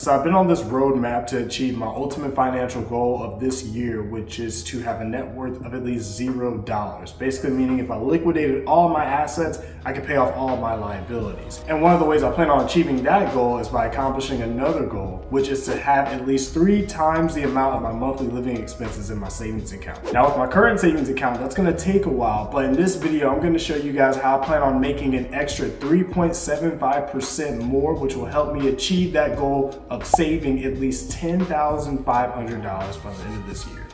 So I've been on this roadmap to achieve my ultimate financial goal of this year, which is to have a net worth of at least $0. Basically meaning if I liquidated all my assets, I could pay off all my liabilities. And one of the ways I plan on achieving that goal is by accomplishing another goal, which is to have at least 3 times the amount of my monthly living expenses in my savings account. Now with my current savings account, that's gonna take a while, but in this video, I'm gonna show you guys how I plan on making an extra 3.75% more, which will help me achieve that goal of saving at least $10,500 by the end of this year.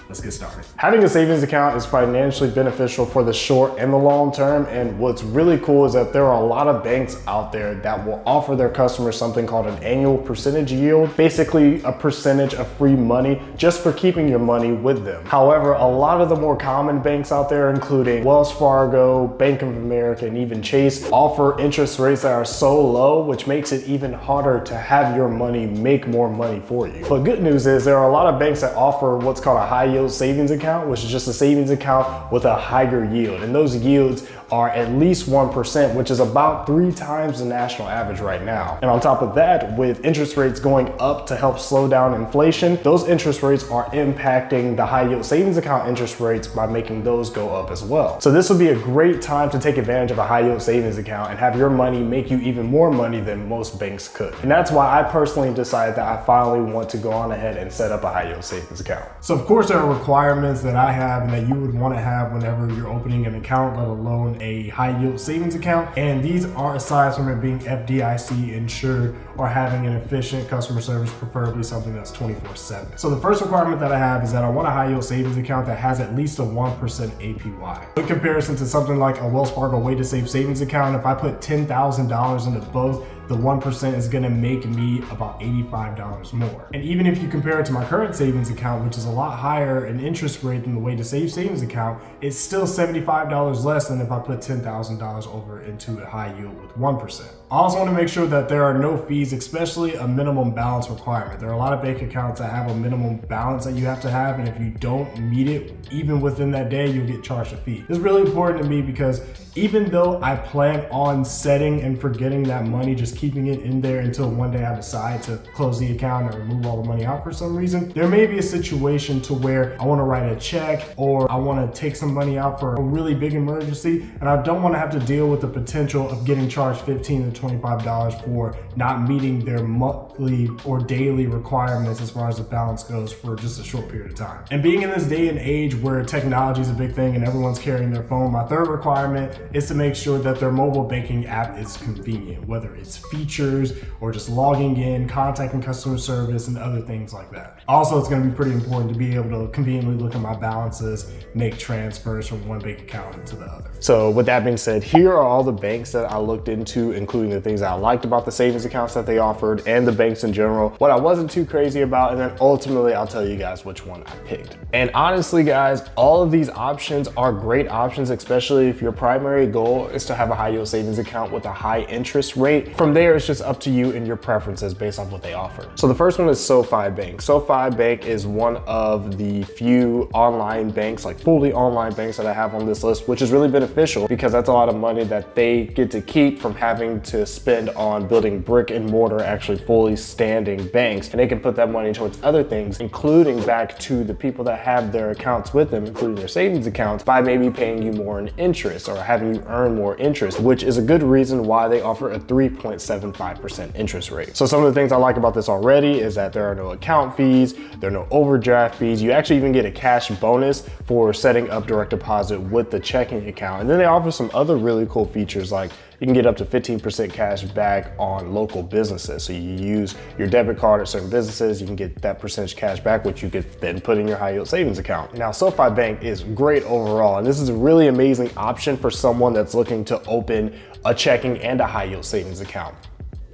Let's get started. Having a savings account is financially beneficial for the short and the long term. And what's really cool is that there are a lot of banks out there that will offer their customers something called an annual percentage yield, basically a percentage of free money just for keeping your money with them. However, a lot of the more common banks out there, including Wells Fargo, Bank of America, and even Chase, offer interest rates that are so low, which makes it even harder to have your money make more money for you. But good news is there are a lot of banks that offer what's called a high yield savings account, which is just a savings account with a higher yield. And those yields are at least 1%, which is about 3 times the national average right now. And on top of that, with interest rates going up to help slow down inflation, those interest rates are impacting the high yield savings account interest rates by making those go up as well. So this would be a great time to take advantage of a high yield savings account and have your money make you even more money than most banks could. And that's why I personally decided that I finally want to go on ahead and set up a high yield savings account. So of course there are requirements that I have and that you would want to have whenever you're opening an account, let alone a high yield savings account. And these are, aside from it being FDIC insured or having an efficient customer service, preferably something that's 24/7. So the first requirement that I have is that I want a high yield savings account that has at least a 1% APY. In comparison to something like a Wells Fargo Way to Save savings account, if I put $10,000 into both, the 1% is gonna make me about $85 more. And even if you compare it to my current savings account, which is a lot higher in interest rate than the Way to Save savings account, it's still $75 less than if I put $10,000 over into a high yield with 1%. I also wanna make sure that there are no fees, especially a minimum balance requirement. There are a lot of bank accounts that have a minimum balance that you have to have, and if you don't meet it, even within that day, you'll get charged a fee. This is really important to me because even though I plan on setting and forgetting that money, just keeping it in there until one day I decide to close the account and remove all the money out for some reason, there may be a situation to where I want to write a check or I want to take some money out for a really big emergency, and I don't want to have to deal with the potential of getting charged $15 to $25 for not meeting their monthly or daily requirements as far as the balance goes for just a short period of time. And being in this day and age where technology is a big thing and everyone's carrying their phone, my third requirement is to make sure that their mobile banking app is convenient, whether it's features or just logging in, contacting customer service, and other things like that. Also, it's going to be pretty important to be able to conveniently look at my balances, make transfers from one bank account into the other. So with that being said, here are all the banks that I looked into, including the things that I liked about the savings accounts that they offered and the banks in general, what I wasn't too crazy about, and then ultimately I'll tell you guys which one I picked. And honestly guys, all of these options are great options, especially if your primary goal is to have a high yield savings account with a high interest rate. From there, it's just up to you and your preferences based on what they offer. So the first one is SOFI Bank. SOFI Bank is one of the few online banks, like fully online banks that I have on this list, which is really beneficial because that's a lot of money that they get to keep from having to spend on building brick and mortar, actually fully standing banks. And they can put that money towards other things, including back to the people that have their accounts with them, including their savings accounts, by maybe paying you more in interest or having you earn more interest, which is a good reason why they offer a 3.75% interest rate. So some of the things I like about this already is that there are no account fees, there are no overdraft fees. You actually even get a cash bonus for setting up direct deposit with the checking account. And then they offer some other really cool features, like you can get up to 15% cash back on local businesses. So you use your debit card at certain businesses, you can get that percentage cash back, which you could then put in your high yield savings account. Now, SoFi Bank is great overall, and this is a really amazing option for someone that's looking to open a checking and a high yield savings account.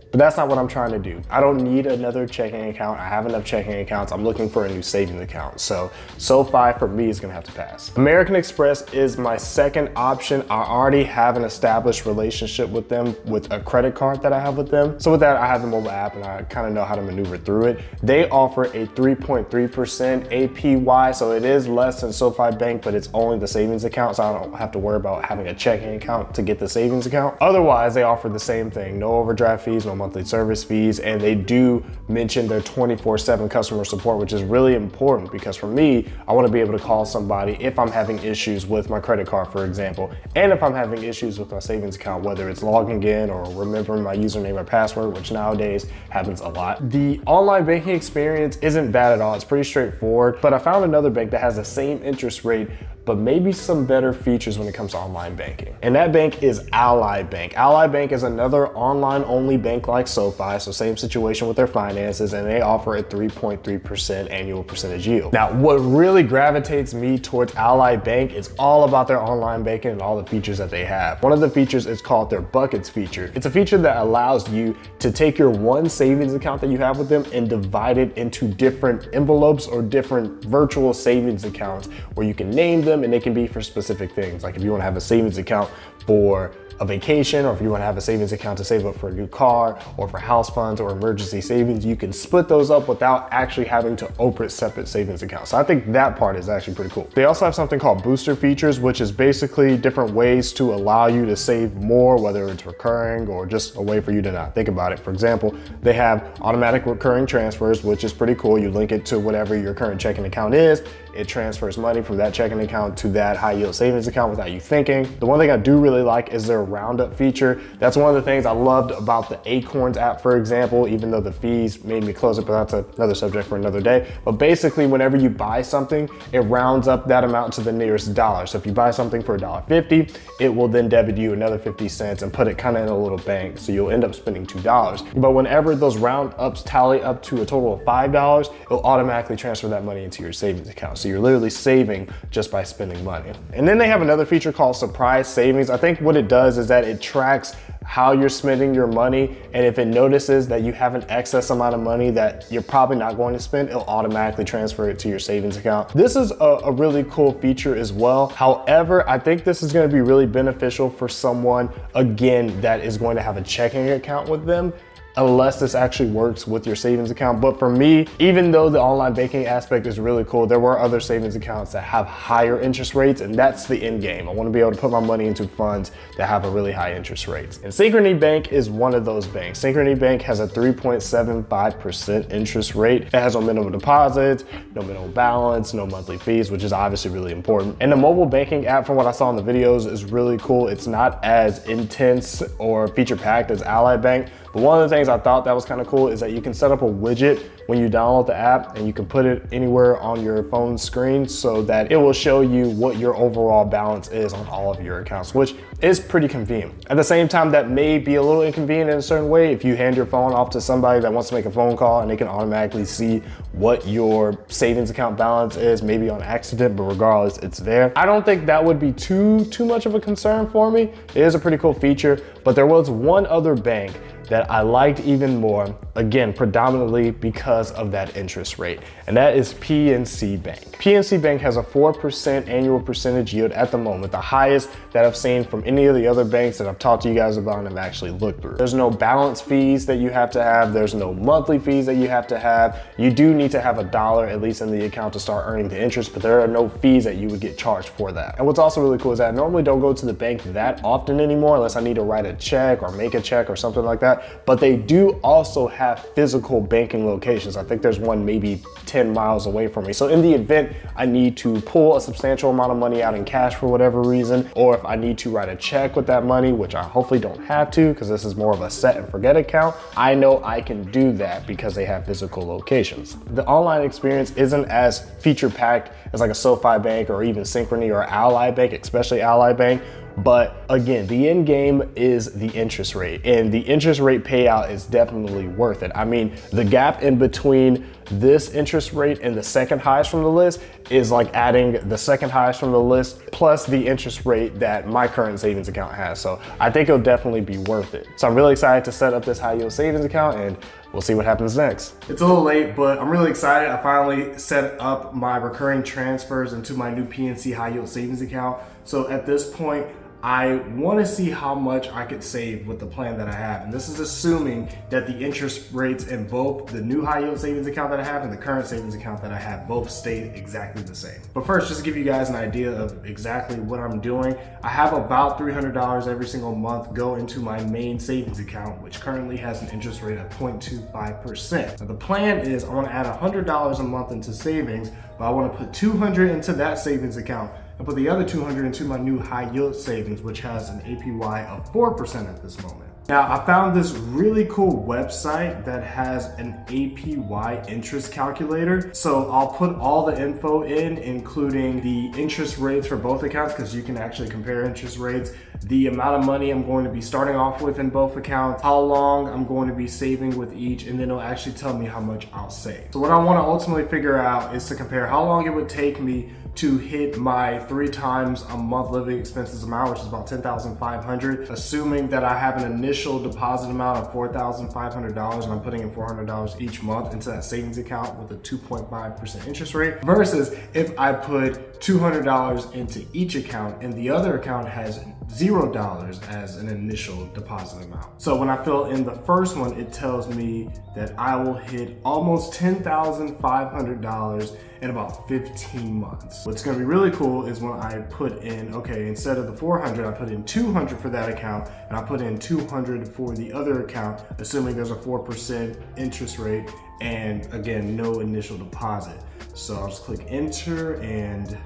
But that's not what I'm trying to do. I don't need another checking account. I have enough checking accounts. I'm looking for a new savings account. So SoFi for me is gonna have to pass. American Express is my second option. I already have an established relationship with them with a credit card that I have with them. So with that, I have the mobile app and I kind of know how to maneuver through it. They offer a 3.3% APY. So it is less than SoFi Bank, but it's only the savings account. So I don't have to worry about having a checking account to get the savings account. Otherwise, they offer the same thing. No overdraft fees, no monthly service fees, and they do mention their 24/7 customer support, which is really important because for me, I want to be able to call somebody if I'm having issues with my credit card, for example, and if I'm having issues with my savings account, whether it's logging in or remembering my username or password, which nowadays happens a lot. The online banking experience isn't bad at all. It's pretty straightforward, but I found another bank that has the same interest rate but maybe some better features when it comes to online banking. And that bank is Ally Bank. Ally Bank is another online only bank like SoFi, so same situation with their finances, and they offer a 3.3% annual percentage yield. Now, what really gravitates me towards Ally Bank is all about their online banking and all the features that they have. One of the features is called their buckets feature. It's a feature that allows you to take your one savings account that you have with them and divide it into different envelopes or different virtual savings accounts where you can name them and they can be for specific things. Like if you want to have a savings account for a vacation, or if you want to have a savings account to save up for a new car or for house funds or emergency savings, you can split those up without actually having to open separate savings accounts. So I think that part is actually pretty cool. They also have something called booster features, which is basically different ways to allow you to save more, whether it's recurring or just a way for you to not think about it. For example, they have automatic recurring transfers, which is pretty cool. You link it to whatever your current checking account is. It transfers money from that checking account to that high yield savings account without you thinking. The one thing I do really like is their roundup feature. That's one of the things I loved about the Acorns app, for example, even though the fees made me close it, but that's another subject for another day. But basically, whenever you buy something, it rounds up that amount to the nearest dollar. So if you buy something for $1.50, it will then debit you another 50 cents and put it kind of in a little bank. So you'll end up spending $2. But whenever those round ups tally up to a total of $5, it'll automatically transfer that money into your savings account. So you're literally saving just by spending money. And then they have another feature called surprise savings. I think what it does is that it tracks how you're spending your money, and if it notices that you have an excess amount of money that you're probably not going to spend, it'll automatically transfer it to your savings account. This is a really cool feature as well. However, I think this is going to be really beneficial for someone, again, that is going to have a checking account with them, unless this actually works with your savings account. But for me, even though the online banking aspect is really cool, there were other savings accounts that have higher interest rates, and that's the end game. I want to be able to put my money into funds that have a really high interest rates. And Synchrony Bank is one of those banks. Synchrony Bank has a 3.75% interest rate. It has no minimum deposits, no minimum balance, no monthly fees, which is obviously really important. And the mobile banking app, from what I saw in the videos, is really cool. It's not as intense or feature packed as Ally Bank, but one of the things I thought that was kind of cool is that you can set up a widget when you download the app, and you can put it anywhere on your phone screen so that it will show you what your overall balance is on all of your accounts, which is pretty convenient. At the same time, that may be a little inconvenient in a certain way if you hand your phone off to somebody that wants to make a phone call and they can automatically see what your savings account balance is, maybe on accident, but regardless, it's there. I don't think that would be too much of a concern for me. It is a pretty cool feature, but there was one other bank that I liked even more, again, predominantly because of that interest rate, and that is PNC Bank. PNC Bank has a 4% annual percentage yield at the moment, the highest that I've seen from any of the other banks that I've talked to you guys about and have actually looked through. There's no balance fees that you have to have. There's no monthly fees that you have to have. You do need to have $1 at least in the account to start earning the interest, but there are no fees that you would get charged for that. And what's also really cool is that I normally don't go to the bank that often anymore unless I need to write a check or make a check or something like that. But they do also have physical banking locations. I think there's one maybe 10 miles away from me. So in the event I need to pull a substantial amount of money out in cash for whatever reason, or if I need to write a check with that money, which I hopefully don't have to because this is more of a set and forget account, I know I can do that because they have physical locations. The online experience isn't as feature packed as like a SoFi Bank or even Synchrony or Ally Bank, especially Ally Bank. But again, the end game is the interest rate, and the interest rate payout is definitely worth it. I mean, the gap in between this interest rate and the second highest from the list is like adding the second highest from the list plus the interest rate that my current savings account has. So I think it'll definitely be worth it. So I'm really excited to set up this high yield savings account, and we'll see what happens next. It's a little late, but I'm really excited. I finally set up my recurring transfers into my new PNC high yield savings account. So at this point, I want to see how much I could save with the plan that I have. And this is assuming that the interest rates in both the new high yield savings account that I have and the current savings account that I have both stayed exactly the same. But first, just to give you guys an idea of exactly what I'm doing, I have about $300 every single month go into my main savings account, which currently has an interest rate of 0.25%. Now the plan is I want to add $100 a month into savings, but I want to put $200 into that savings account and put the other $200 into my new high yield savings, which has an APY of 4% at this moment. Now, I found this really cool website that has an APY interest calculator. So I'll put all the info in, including the interest rates for both accounts, because you can actually compare interest rates, the amount of money I'm going to be starting off with in both accounts, how long I'm going to be saving with each, and then it'll actually tell me how much I'll save. So what I want to ultimately figure out is to compare how long it would take me to hit my 3 times a month living expenses amount, which is about $10,500, assuming that I have an initial deposit amount of $4,500 and I'm putting in $400 each month into that savings account with a 2.5% interest rate, versus if I put $200 into each account and the other account has $0 as an initial deposit amount. So when I fill in the first one, it tells me that I will hit almost $10,500 in about 15 months. What's gonna be really cool is when I put in, okay, instead of the 400, I put in 200 for that account, and I put in 200 for the other account, assuming there's a 4% interest rate, and again, no initial deposit. So I'll just click enter and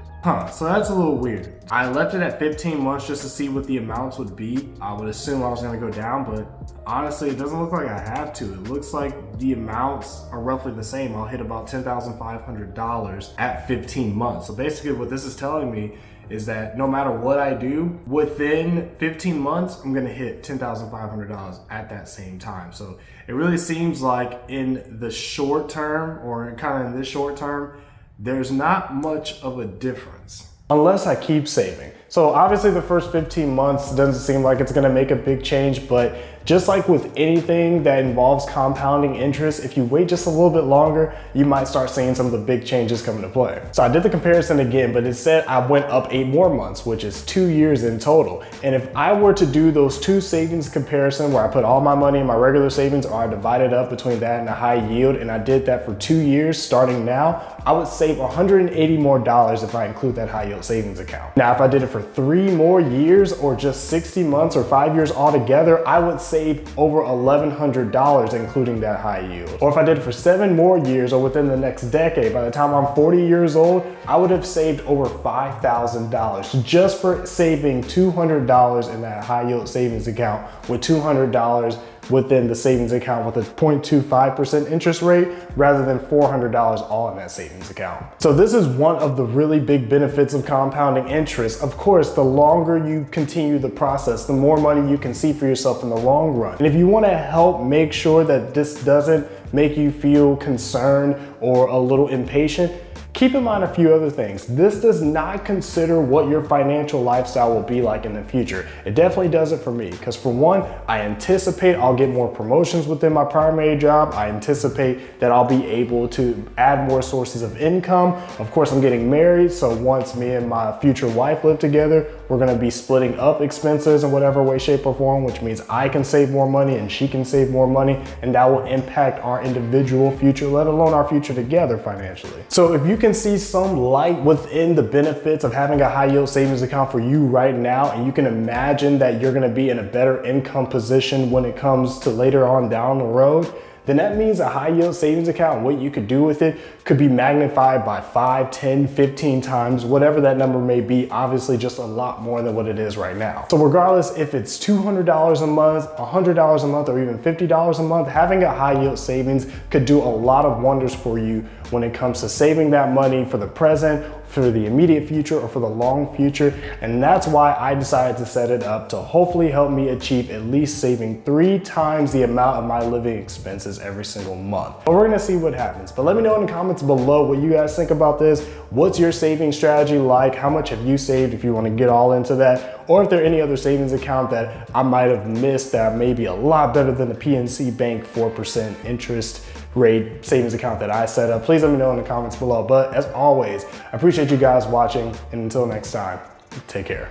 so that's a little weird. I left it at 15 months just to see what the amounts would be. I would assume I was gonna go down, but honestly, it doesn't look like I have to. It looks like the amounts are roughly the same. I'll hit about $10,500 at 15 months. So basically what this is telling me is that no matter what I do, within 15 months, I'm gonna hit $10,500 at that same time. So it really seems like in the short term, or kind of in this short term, there's not much of a difference unless I keep saving. So obviously the first 15 months doesn't seem like it's gonna make a big change, but just like with anything that involves compounding interest, if you wait just a little bit longer, you might start seeing some of the big changes come into play. So I did the comparison again, but it said I went up 8 more months, which is 2 years in total. And if I were to do those 2 savings comparison where I put all my money in my regular savings, or I divided up between that and a high yield, and I did that for 2 years starting now, I would save $180 more if I include that high yield savings account. Now, if I did it for 3 more years, or just 60 months or 5 years altogether, I would save over $1,100 including that high yield. Or if I did it for 7 more years, or within the next decade, by the time I'm 40 years old, I would have saved over $5,000 just for saving $200 in that high yield savings account, with $200 within the savings account with a 0.25% interest rate, rather than $400 all in that savings account. So this is one of the really big benefits of compounding interest. Of course, the longer you continue the process, the more money you can see for yourself in the long run. And if you want to help make sure that this doesn't make you feel concerned or a little impatient, keep in mind a few other things. This does not consider what your financial lifestyle will be like in the future. It definitely does it for me, because for one, I anticipate I'll get more promotions within my primary job. I anticipate that I'll be able to add more sources of income. Of course, I'm getting married, so once me and my future wife live together, we're gonna be splitting up expenses in whatever way, shape, or form, which means I can save more money and she can save more money, and that will impact our individual future, let alone our future together financially. So if you can see some light within the benefits of having a high yield savings account for you right now, and you can imagine that you're gonna be in a better income position when it comes to later on down the road, then that means a high yield savings account, what you could do with it could be magnified by 5, 10, 15 times, whatever that number may be, obviously just a lot more than what it is right now. So regardless if it's $200 a month, $100 a month, or even $50 a month, having a high yield savings could do a lot of wonders for you when it comes to saving that money for the present, for the immediate future, or for the long future. And that's why I decided to set it up to hopefully help me achieve at least saving 3 times the amount of my living expenses every single month. But we're gonna see what happens. But let me know in the comments below what you guys think about this. What's your saving strategy like? How much have you saved, if you wanna get all into that? Or if there are any other savings account that I might have missed that may be a lot better than the PNC Bank 4% interest rate savings account that I set up, please let me know in the comments below. But as always, I appreciate you guys watching, and until next time, take care.